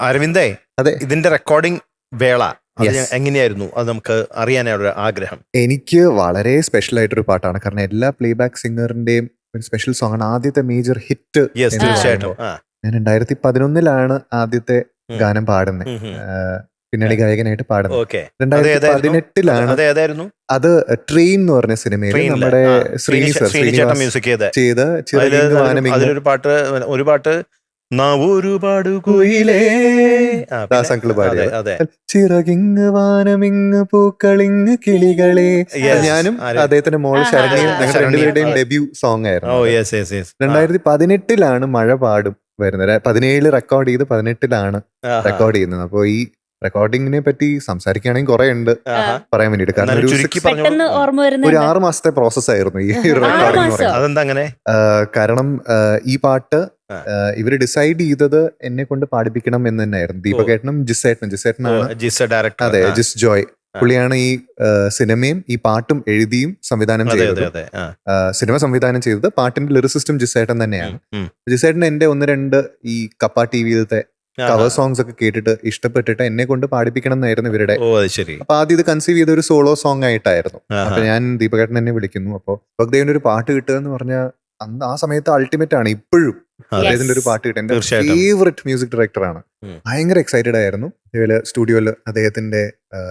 അരവിന്ദേ, അതെ. ഇതിന്റെ റെക്കോർഡിംഗ് വേള അത് Yes. എങ്ങനെയായിരുന്നു? അത് നമുക്ക് അറിയാനൊരു ആഗ്രഹം. എനിക്ക് വളരെ സ്പെഷ്യൽ ആയിട്ടൊരു പാട്ടാണ്. കാരണം എല്ലാ പ്ലേബാക്ക് സിംഗറിന്റെയും ഒരു സ്പെഷ്യൽ സോങ് ആണ്. ആദ്യത്തെ മേജർ ഹിറ്റ്. യെസ്, തീർച്ചയായിട്ടും. ഞാൻ 2011 ആദ്യത്തെ ഗാനം പാടുന്നത്. പിന്നണി ഗായകനായിട്ട് പാടുന്നത്. ഓക്കെ. 2018 അതേതായിരുന്നു? അത് ട്രെയിൻ എന്ന് പറഞ്ഞ സിനിമയിൽ നമ്മുടെ ശ്രീനിച്ചേട്ടൻ മ്യൂസിക് ചെയ്ത ചിറകിൻ വാനമിങ്ങ്. അതിലൊരു പാട്ട് ഒരുപാട് കുയിലേ ദാസങ്കിള് പാടിയ അതെ. ചിറകിങ് വാനമിങ് പൂക്കളിങ് കിളികളെ. ഞാനും അദ്ദേഹത്തിന്റെ മോള് ശരണ്യയും ഞങ്ങളുടെ രണ്ടുപേരുടെയും ഡെബ്യൂ സോങ് ആയിരുന്നു. 2018 മഴ പാടും വരുന്നത്. 17 റെക്കോർഡ് ചെയ്ത് 18 റെക്കോർഡ് ചെയ്യുന്നത്. അപ്പൊ ഈ റെക്കോർഡിങ്ങിനെ പറ്റി സംസാരിക്കുകയാണെങ്കിൽ കുറെ ഉണ്ട് പറയാൻ വേണ്ടിട്ട്. കാരണം ഒരു 6 മാസത്തെ പ്രോസസ് ആയിരുന്നു ഈ റെക്കോർഡിംഗ് എന്ന് പറയുന്നത്. അതെന്താ അങ്ങനെ? കാരണം ഈ പാട്ട് ഇവര് ഡിസൈഡ് ചെയ്തത് എന്നെ കൊണ്ട് പാടിപ്പിക്കണം എന്ന് തന്നെയായിരുന്നു. ദീപകേട്ടനും ജിസേട്ടനാണ്. അതെ, ജിസ് ജോയ് പുള്ളിയാണ് ഈ സിനിമയും ഈ പാട്ടും എഴുതിയും സംവിധാനം ചെയ്തത്. സിനിമ സംവിധാനം ചെയ്തത്. പാട്ടിന്റെ ലിറിസിസ്റ്റും ജിസേട്ടൻ തന്നെയാണ്. ജിസേട്ടൻ എന്റെ 1-2 ഈ കപ്പ ടിവിയിലത്തെ കവർ സോങ്സ് ഒക്കെ കേട്ടിട്ട് ഇഷ്ടപ്പെട്ടിട്ട് എന്നെ കൊണ്ട് പാടിപ്പിക്കണം എന്നായിരുന്നു ഇവരുടെ. അപ്പൊ ആദ്യം ഇത് കൺസീവ് ചെയ്ത ഒരു സോളോ സോങ് ആയിട്ടായിരുന്നു. അപ്പൊ ഞാൻ ദീപകേട്ടൻ എന്നെ വിളിക്കുന്നു. അപ്പൊ ദീപകദേവന്റെ ഒരു പാട്ട് കിട്ടുക എന്ന് പറഞ്ഞാൽ അന്ന് ആ സമയത്ത് അൾട്ടിമേറ്റ് ആണ്. ഇപ്പോഴും അദ്ദേഹത്തിന്റെ ഒരു പാട്ട് കിട്ടുക എന്റെ ഫേവറേറ്റ് മ്യൂസിക് ഡയറക്ടറാണ്. ഭയങ്കര എക്സൈറ്റഡ് ആയിരുന്നു. ഇതുപോലെ സ്റ്റുഡിയോയില് അദ്ദേഹത്തിന്റെ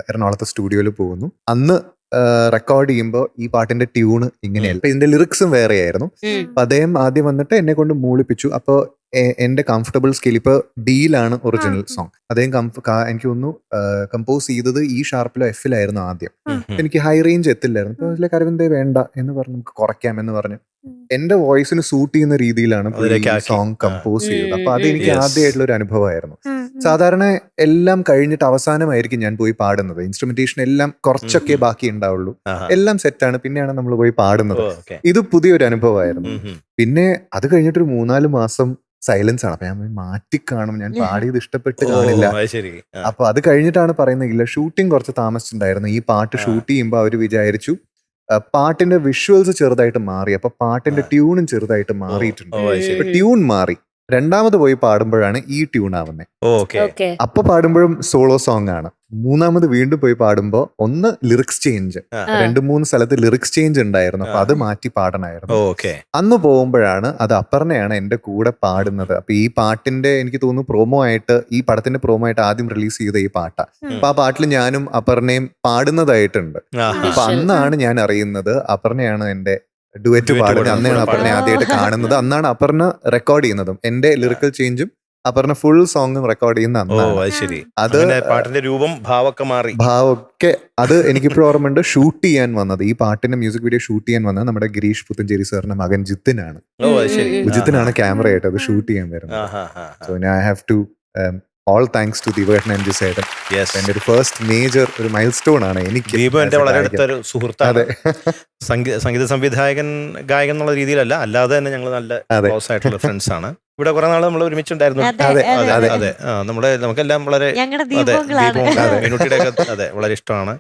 എറണാകുളത്തെ സ്റ്റുഡിയോയിൽ പോകുന്നു. അന്ന് റെക്കോർഡ് ചെയ്യുമ്പോൾ ഈ പാട്ടിന്റെ ട്യൂണ് ഇങ്ങനെയല്ല, ഇതിന്റെ ലിറിക്സും വേറെ ആയിരുന്നു. അപ്പൊ അദ്ദേഹം ആദ്യം വന്നിട്ട് എന്നെ കൊണ്ട് മൂളിപ്പിച്ചു. അപ്പൊ എന്റെ കംഫർട്ടബിൾ സ്കെയിൽ ഇപ്പൊ ഡിയിലാണ് ഒറിജിനൽ സോങ്. അദ്ദേഹം എനിക്ക് തോന്നുന്നു കമ്പോസ് ചെയ്തത് ഈ ഷാർപ്പിലോ എഫിലായിരുന്നു ആദ്യം. എനിക്ക് ഹൈ റേഞ്ച് എത്തില്ലായിരുന്നു. അപ്പൊ അതിലെ അരവിന്ദേ വേണ്ട എന്ന് പറഞ്ഞ് നമുക്ക് കുറയ്ക്കാം എന്ന് പറഞ്ഞു എന്റെ വോയിസിന് സൂട്ട് ചെയ്യുന്ന രീതിയിലാണ് സോങ് കമ്പോസ് ചെയ്തത്. അപ്പൊ അതെനിക്ക് ആദ്യമായിട്ടുള്ള ഒരു അനുഭവമായിരുന്നു. സാധാരണ എല്ലാം കഴിഞ്ഞിട്ട് അവസാനമായിരിക്കും ഞാൻ പോയി പാടുന്നത്. ഇൻസ്ട്രുമെന്റേഷൻ എല്ലാം കുറച്ചൊക്കെ ബാക്കി ഉണ്ടാവുള്ളൂ. എല്ലാം സെറ്റാണ്, പിന്നെയാണ് നമ്മൾ പോയി പാടുന്നത്. ഇത് പുതിയൊരു അനുഭവമായിരുന്നു. പിന്നെ അത് കഴിഞ്ഞിട്ടൊരു 3-4 മാസം സൈലൻസ് ആണ്. അപ്പൊ ഞാൻ മാറ്റി കാണും, ഞാൻ പാടിയത് ഇഷ്ടപ്പെട്ട് കാണില്ല. അപ്പൊ അത് കഴിഞ്ഞിട്ടാണ് പറയുന്നത്, ഇല്ല ഷൂട്ടിംഗ് കുറച്ച് താമസിച്ചിട്ടുണ്ടായിരുന്നു. ഈ പാട്ട് ഷൂട്ട് ചെയ്യുമ്പോൾ അവര് വിചാരിച്ചു പാട്ടിന്റെ വിഷ്വൽസ് ചെറുതായിട്ട് മാറി. അപ്പൊ പാട്ടിന്റെ ട്യൂണും ചെറുതായിട്ട് മാറിയിട്ടുണ്ട്. ട്യൂൺ മാറി. രണ്ടാമത് പോയി പാടുമ്പോഴാണ് ഈ ട്യൂൺ ആവുന്നത്. അപ്പൊ പാടുമ്പോഴും സോളോ സോങ് ആണ്. മൂന്നാമത് വീണ്ടും പോയി പാടുമ്പോ ഒന്ന് ലിറിക്സ് ചേഞ്ച്, 2-3 സ്ഥലത്ത് ലിറിക്സ് ചേഞ്ച് ഉണ്ടായിരുന്നു. അപ്പൊ അത് മാറ്റി പാടണമായിരുന്നു. അന്ന് പോകുമ്പോഴാണ് അത് അപർണയാണ് എന്റെ കൂടെ പാടുന്നത്. അപ്പൊ ഈ പാട്ടിന്റെ എനിക്ക് തോന്നുന്നു പ്രോമോ ആയിട്ട്, ഈ പടത്തിന്റെ പ്രോമോ ആയിട്ട് ആദ്യം റിലീസ് ചെയ്ത ഈ പാട്ടാ. അപ്പൊ ആ പാട്ടിൽ ഞാനും അപർണയും പാടുന്നതായിട്ടുണ്ട്. അപ്പൊ അന്നാണ് ഞാൻ അറിയുന്നത് അപർണയാണ് എന്റെ ഡുവറ്റ് പാടുന്നത്. അന്നാണ് അപർണ ആദ്യമായിട്ട് കാണുന്നത്. അന്നാണ് അപർണ റെക്കോർഡ് ചെയ്യുന്നതും. എന്റെ ലിറിക്കൽ ചേഞ്ചും അപർണ ഫുൾ സോങ്ങും റെക്കോർഡ് ചെയ്യുന്ന അന്നാണ്. അത് പാട്ടിന്റെ രൂപം ഭാവമൊക്കെ അത് എനിക്കിപ്പോഴും ഓർമ്മയുണ്ട്. ഷൂട്ട് ചെയ്യാൻ വന്നത്, ഈ പാട്ടിന്റെ മ്യൂസിക് വീഡിയോ ഷൂട്ട് ചെയ്യാൻ വന്നത് നമ്മുടെ ഗിരീഷ് പുത്തഞ്ചേരി സാറിന്റെ മകൻ ജിത്തിനാണ്. ജിത്തിനാണ് ക്യാമറ ആയിട്ട് അത് ഷൂട്ട് ചെയ്യാൻ വരുന്നത്. So I have to all thanks to Deepaketan and Jisaitan. എന്റെ ഒരു ഫസ്റ്റ് മേജർ ഒരു മൈൽ സ്റ്റോൺ ആണ് എനിക്ക്. ദീപു എന്റെ വളരെ അടുത്തൊരു സുഹൃത്താണ്. സംഗീത സംവിധായകൻ ഗായകൻ എന്നുള്ള രീതിയിലല്ല, അല്ലാതെ തന്നെ ഞങ്ങൾ നല്ല ക്ലോസ് ആയിട്ടുള്ള ഫ്രണ്ട്സ് ആണ്. ഇവിടെ കുറെ നാൾ നമ്മൾ ഒരുമിച്ചുണ്ടായിരുന്നു. അതെ, നമുക്കെല്ലാം വളരെ മീനുട്ടിയുടെ ഒക്കെ വളരെ ഇഷ്ടമാണ്.